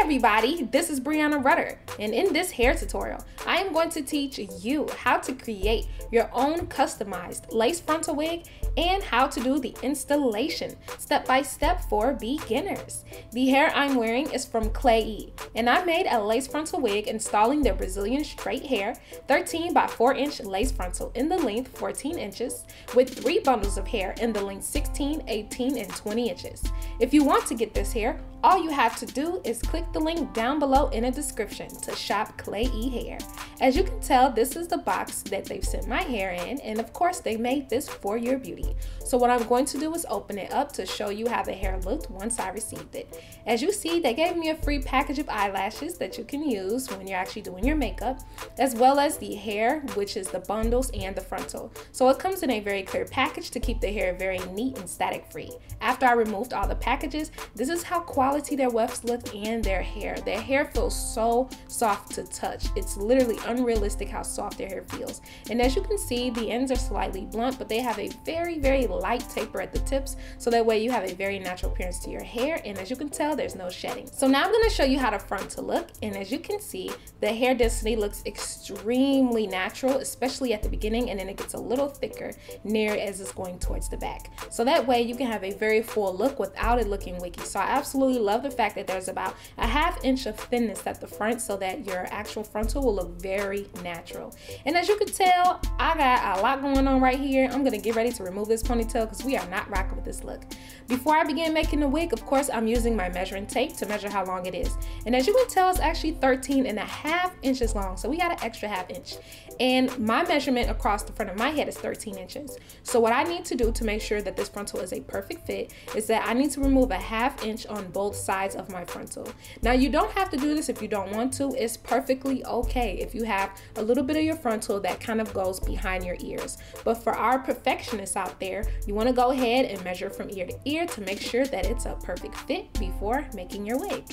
everybody, this is BreannaRutter, and in this hair tutorial, I am going to teach you how to create your own customized lace frontal wig and how to do the installation step by step for beginners. The hair I'm wearing is from Clay E, and I made a lace frontal wig installing the Brazilian straight hair 13 by 4 inch lace frontal in the length 14 inches with 3 bundles of hair in the length 16, 18, and 20 inches. If you want to get this hair, all you have to do is click the link down below in the description to shop Clay E hair. As you can tell, this is the box that they've sent my hair in, and of course they made this for your beauty. So what I'm going to do is open it up to show you how the hair looked once I received it. As you see, they gave me a free package of eyelashes that you can use when you're actually doing your makeup, as well as the hair, which is the bundles and the frontal. So it comes in a very clear package to keep the hair very neat and static free. After I removed all the packages, this is how quality their wefts look and their hair. Their hair feels so soft to touch. It's literally unrealistic how soft their hair feels. And as you can see, the ends are slightly blunt, but they have a very light taper at the tips, so that way you have a very natural appearance to your hair, and as you can tell, there's no shedding. So now I'm going to show you how the front to look, and as you can see, the hair density looks extremely natural, especially at the beginning, and then it gets a little thicker near as it's going towards the back. So that way you can have a very full look without it looking wiggy. So I absolutely love the fact that there's about a ½ inch of thinness at the front so that your actual frontal will look very natural. And as you can tell, I got a lot going on right here. I'm going to get ready to remove this ponytail because we are not rocking with this look. Before I begin making the wig, of course, I'm using my measuring tape to measure how long it is. And as you can tell, it's actually 13.5 inches long. So we got an extra ½ inch. And my measurement across the front of my head is 13 inches. So what I need to do to make sure that this frontal is a perfect fit is that I need to remove a ½ inch on both sides of my frontal. Now you don't have to do this if you don't want to. It's perfectly okay if you have a little bit of your frontal that kind of goes behind your ears. But for our perfectionists out there, you want to go ahead and measure from ear to ear to make sure that it's a perfect fit before making your wig.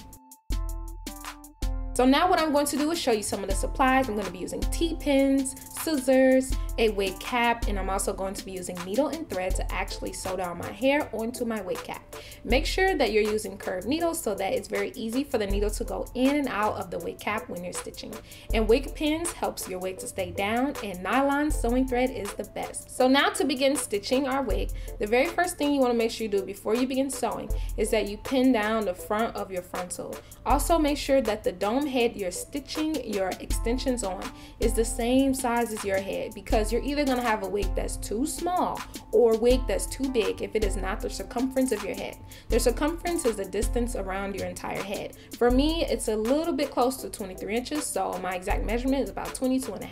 So now what I'm going to do is show you some of the supplies. I'm going to be using T-pins, scissors, a wig cap, and I'm also going to be using needle and thread to actually sew down my hair onto my wig cap. Make sure that you're using curved needles so that it's very easy for the needle to go in and out of the wig cap when you're stitching. And wig pins helps your wig to stay down, and nylon sewing thread is the best. So now to begin stitching our wig, the very first thing you want to make sure you do before you begin sewing is that you pin down the front of your frontal. Also make sure that the dome head you're stitching your extensions on is the same size as your head, because you're either going to have a wig that's too small or a wig that's too big if it is not the circumference of your head. The circumference is the distance around your entire head. For me, it's a little bit close to 23 inches, so my exact measurement is about 22.5.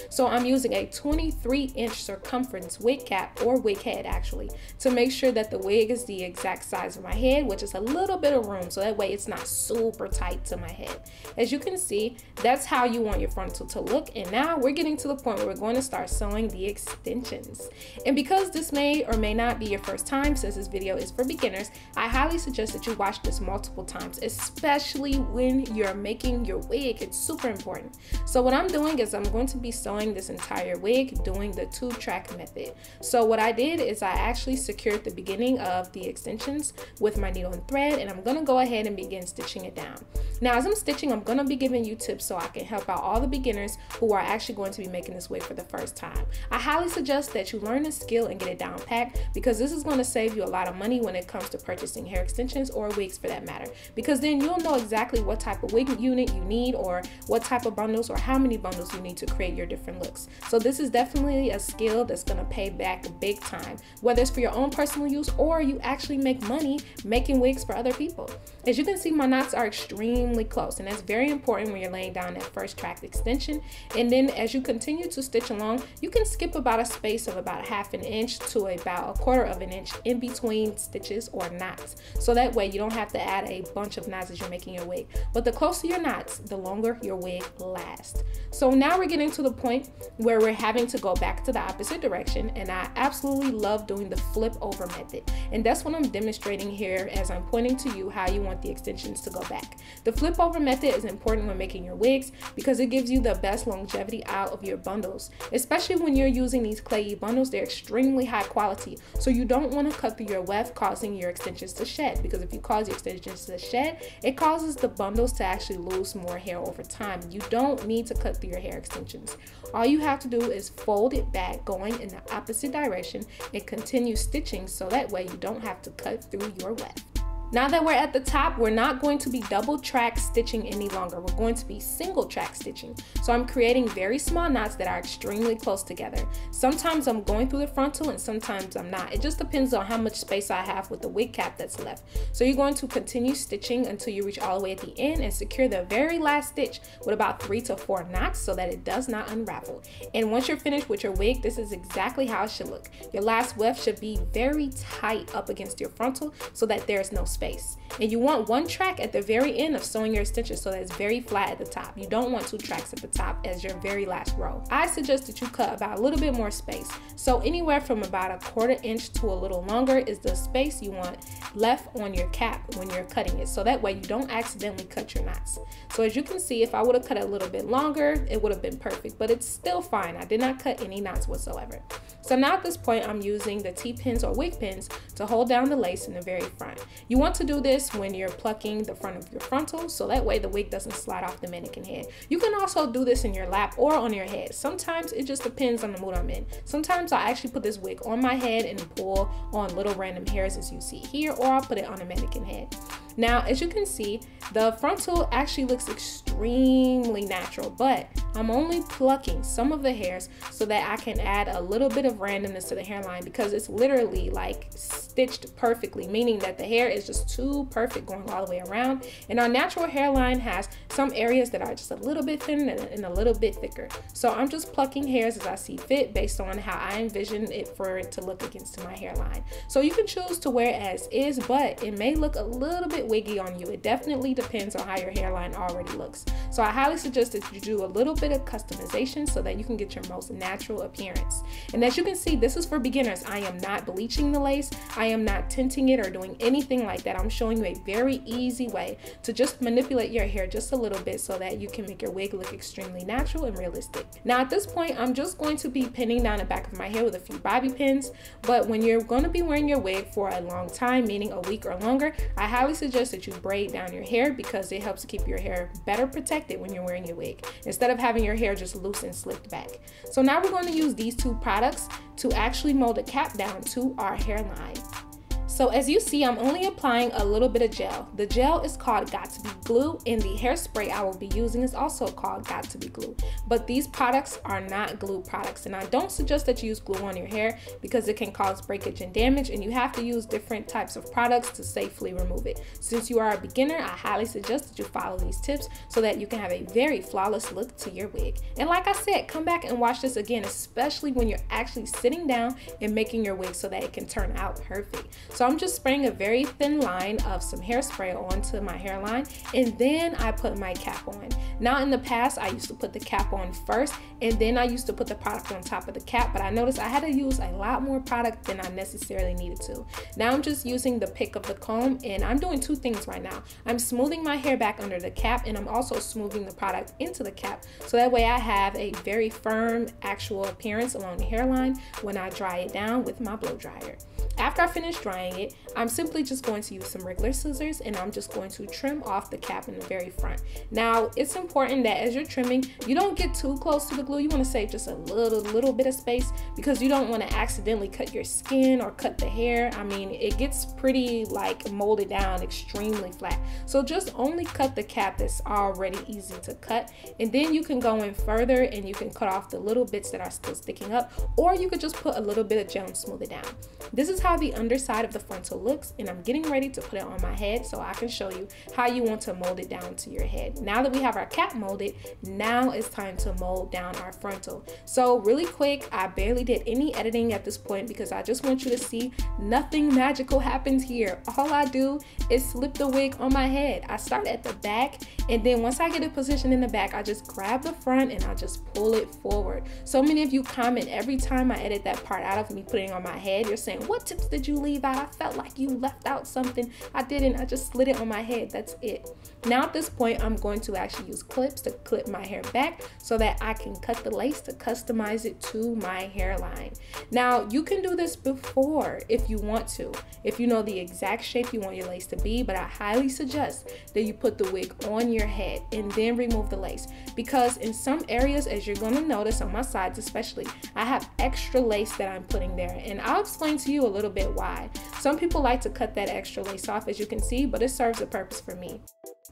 So I'm using a 23-inch circumference wig cap, or wig head actually, to make sure that the wig is the exact size of my head, which is a little bit of room, so that way it's not super tight to my head. As you can see, that's how you want your frontal to look. And now we're getting to the point where we're going to start sewing the extensions. And because this may or may not be your first time, since this video is for beginners, I highly suggest that you watch this multiple times, especially when you're making your wig. It's super important. So what I'm doing is I'm going to be sewing this entire wig doing the 2-track method. So what I did is I actually secured the beginning of the extensions with my needle and thread, and I'm going to go ahead and begin stitching it down. Now as I'm stitching, I'm going to be giving you tips so I can help out all the beginners who are actually going to be making this wig for the first time. I highly suggest that you learn this skill and get it down packed, because this is going to save you a lot of money when it comes to purchasing hair extensions or wigs for that matter, because then you'll know exactly what type of wig unit you need, or what type of bundles or how many bundles you need to create your different looks. So this is definitely a skill that's going to pay back big time, whether it's for your own personal use or you actually make money making wigs for other people. As you can see, my knots are extremely close, and that's very important when you're laying down that first track extension. And then as you continue to stitch along, you can skip about a space of about ½ an inch to about ¼ an inch in between stitches or knots, so that way you don't have to add a bunch of knots as you're making your wig. But the closer your knots, the longer your wig lasts. So now we're getting to the point where we're having to go back to the opposite direction, and I absolutely love doing the flip over method, and that's what I'm demonstrating here as I'm pointing to you how you want the extensions to go back. The flip over method is important when making your wigs because it gives you the best longevity out of your bundles. Especially when you're using these clayey bundles, they're extremely high quality. So you don't want to cut through your weft, causing your extensions to shed, because if you cause your extensions to shed, it causes the bundles to actually lose more hair over time. You don't need to cut through your hair extensions. All you have to do is fold it back going in the opposite direction and continue stitching so that way you don't have to cut through your weft. Now that we're at the top, we're not going to be double track stitching any longer. We're going to be single track stitching. So I'm creating very small knots that are extremely close together. Sometimes I'm going through the frontal and sometimes I'm not. It just depends on how much space I have with the wig cap that's left. So you're going to continue stitching until you reach all the way at the end and secure the very last stitch with about 3 to 4 knots so that it does not unravel. And once you're finished with your wig, this is exactly how it should look. Your last weft should be very tight up against your frontal so that there's no space. And you want one track at the very end of sewing your extensions so that it's very flat at the top. You don't want 2 tracks at the top as your very last row. I suggest that you cut about a little bit more space. So anywhere from about 1/4 inch to a little longer is the space you want left on your cap when you're cutting it. So that way you don't accidentally cut your knots. So as you can see, if I would have cut it a little bit longer, it would have been perfect, but it's still fine. I did not cut any knots whatsoever. So now at this point, I'm using the T-pins or wig pins to hold down the lace in the very front. You want to do this when you're plucking the front of your frontal, so that way the wig doesn't slide off the mannequin head. You can also do this in your lap or on your head. Sometimes it just depends on the mood I'm in. Sometimes I actually put this wig on my head and pull on little random hairs as you see here, or I'll put it on a mannequin head. Now, as you can see, the frontal actually looks extremely natural, but I'm only plucking some of the hairs so that I can add a little bit of randomness to the hairline because it's literally like stitched perfectly, meaning that the hair is just too perfect going all the way around. And our natural hairline has some areas that are just a little bit thinner and a little bit thicker. So I'm just plucking hairs as I see fit based on how I envision it for it to look against my hairline. So you can choose to wear it as is, but it may look a little bit wiggy on you. It definitely depends on how your hairline already looks. So I highly suggest that you do a little bit of customization so that you can get your most natural appearance. And as you can see, this is for beginners. I am not bleaching the lace. I am not tinting it or doing anything like that. I'm showing you a very easy way to just manipulate your hair just a little bit so that you can make your wig look extremely natural and realistic. Now at this point, I'm just going to be pinning down the back of my hair with a few bobby pins. But when you're going to be wearing your wig for a long time, meaning a week or longer, I highly suggest that you braid down your hair because it helps keep your hair better protected when you're wearing your wig instead of having your hair just loose and slicked back. So now we're going to use these 2 products to actually mold a cap down to our hairline. So as you see, I'm only applying a little bit of gel. The gel is called Got To Be Glue, and the hairspray I will be using is also called Got To Be Glue. But these products are not glue products, and I don't suggest that you use glue on your hair because it can cause breakage and damage, and you have to use different types of products to safely remove it. Since you are a beginner, I highly suggest that you follow these tips so that you can have a very flawless look to your wig. And like I said, come back and watch this again, especially when you're actually sitting down and making your wig so that it can turn out perfect. So I'm just spraying a very thin line of some hairspray onto my hairline, and then I put my cap on. Now in the past, I used to put the cap on first, and then I used to put the product on top of the cap, but I noticed I had to use a lot more product than I necessarily needed to. Now I'm just using the pick of the comb, and I'm doing 2 things right now. I'm smoothing my hair back under the cap, and I'm also smoothing the product into the cap, so that way I have a very firm actual appearance along the hairline when I dry it down with my blow dryer. After I finish drying it, I'm simply just going to use some regular scissors, and I'm just going to trim off the cap in the very front. Now, it's important that as you're trimming, you don't get too close to the glue. You want to save just a little bit of space because you don't want to accidentally cut your skin or cut the hair. I mean, it gets pretty like molded down extremely flat. So just only cut the cap that's already easy to cut, and then you can go in further and you can cut off the little bits that are still sticking up, or you could just put a little bit of gel and smooth it down. This is how the underside of the frontal looks, and I'm getting ready to put it on my head so I can show you how you want to mold it down to your head. Now that we have our cap molded, now it's time to mold down our frontal. So really quick, I barely did any editing at this point because I just want you to see nothing magical happens here. All I do is slip the wig on my head. I start at the back, and then once I get it positioned in the back, I just grab the front and I just pull it forward. So many of you comment every time I edit that part out of me putting it on my head. You're saying, what tips did you leave out? I felt like like you left out something. I didn't, I just slid it on my head, that's it. Now at this point, I'm going to actually use clips to clip my hair back so that I can cut the lace to customize it to my hairline. Now you can do this before if you want to, if you know the exact shape you want your lace to be, but I highly suggest that you put the wig on your head and then remove the lace, because in some areas, as you're going to notice on my sides especially, I have extra lace that I'm putting there, and I'll explain to you a little bit why. Some people like to cut that extra lace off, as you can see, but it serves a purpose for me.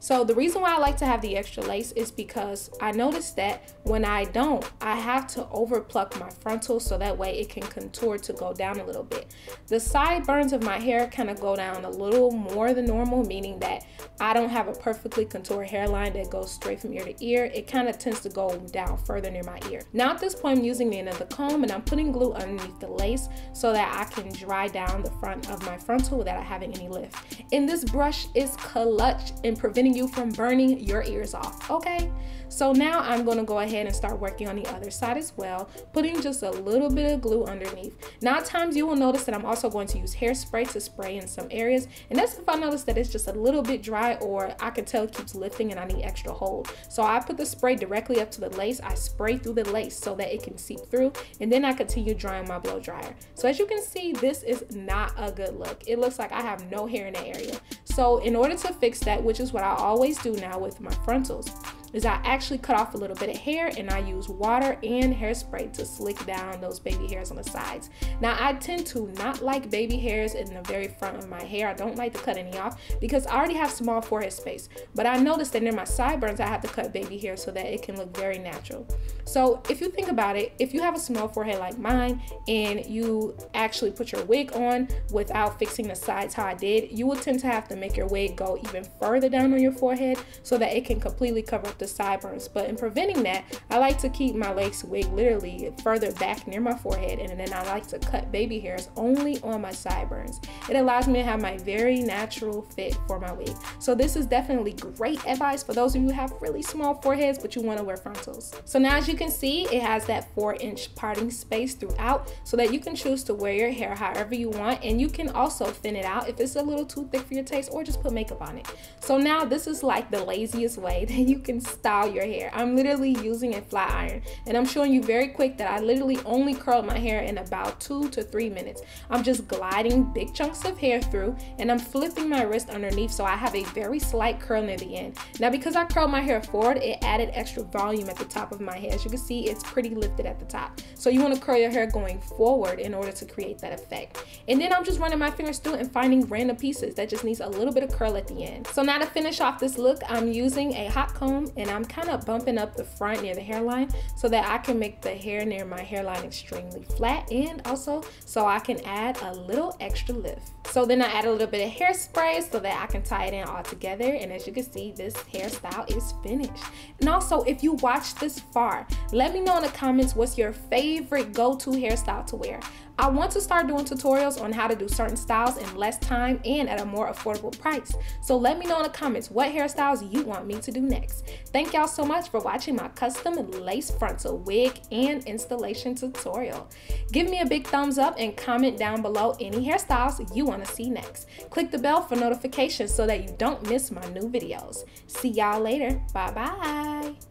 So the reason why I like to have the extra lace is because I noticed that when I don't, I have to over pluck my frontal so that way it can contour to go down a little bit. The sideburns of my hair kind of go down a little more than normal, meaning that I don't have a perfectly contoured hairline that goes straight from ear to ear. It kind of tends to go down further near my ear. Now at this point, I'm using the end of the comb and I'm putting glue underneath the lace so that I can dry down the front of my frontal without having any lift. And this brush is clutch in preventing you from burning your ears off, okay? So now I'm going to go ahead and start working on the other side as well, putting just a little bit of glue underneath. Now at times you will notice that I'm also going to use hairspray to spray in some areas, and that's if I notice that it's just a little bit dry or I can tell it keeps lifting and I need extra hold. So I put the spray directly up to the lace. I spray through the lace so that it can seep through, and then I continue drying my blow dryer. So as you can see, this is not a good look. It looks like I have no hair in the area. So in order to fix that, which is what I always do now with my frontals, is I actually cut off a little bit of hair and I use water and hairspray to slick down those baby hairs on the sides. Now I tend to not like baby hairs in the very front of my hair. I don't like to cut any off because I already have small forehead space, but I noticed that near my sideburns I have to cut baby hair so that it can look very natural. So if you think about it, if you have a small forehead like mine and you actually put your wig on without fixing the sides how I did, you will tend to have to make your wig go even further down on your forehead so that it can completely cover up the sideburns. But in preventing that, I like to keep my lace wig literally further back near my forehead, and then I like to cut baby hairs only on my sideburns. It allows me to have my very natural fit for my wig. So this is definitely great advice for those of you who have really small foreheads but you want to wear frontals. So now as you can see, it has that 4-inch parting space throughout so that you can choose to wear your hair however you want, and you can also thin it out if it's a little too thick for your taste, or just put makeup on it. So now this is like the laziest way that you can style your hair. I'm literally using a flat iron, and I'm showing you very quick that I literally only curled my hair in about 2 to 3 minutes. I'm just gliding big chunks of hair through, and I'm flipping my wrist underneath so I have a very slight curl near the end. Now because I curled my hair forward, it added extra volume at the top of my hair. As you can see, it's pretty lifted at the top. So you want to curl your hair going forward in order to create that effect. And then I'm just running my fingers through and finding random pieces that just needs a little bit of curl at the end. So now to finish off this look, I'm using a hot comb and I'm kind of bumping up the front near the hairline so that I can make the hair near my hairline extremely flat, and also so I can add a little extra lift. So then I add a little bit of hairspray so that I can tie it in all together, and as you can see, this hairstyle is finished. And also, if you watched this far, let me know in the comments what's your favorite go-to hairstyle to wear. I want to start doing tutorials on how to do certain styles in less time and at a more affordable price. So let me know in the comments what hairstyles you want me to do next. Thank y'all so much for watching my custom lace frontal wig and installation tutorial. Give me a big thumbs up and comment down below any hairstyles you want to see next. Click the bell for notifications so that you don't miss my new videos. See y'all later. Bye bye.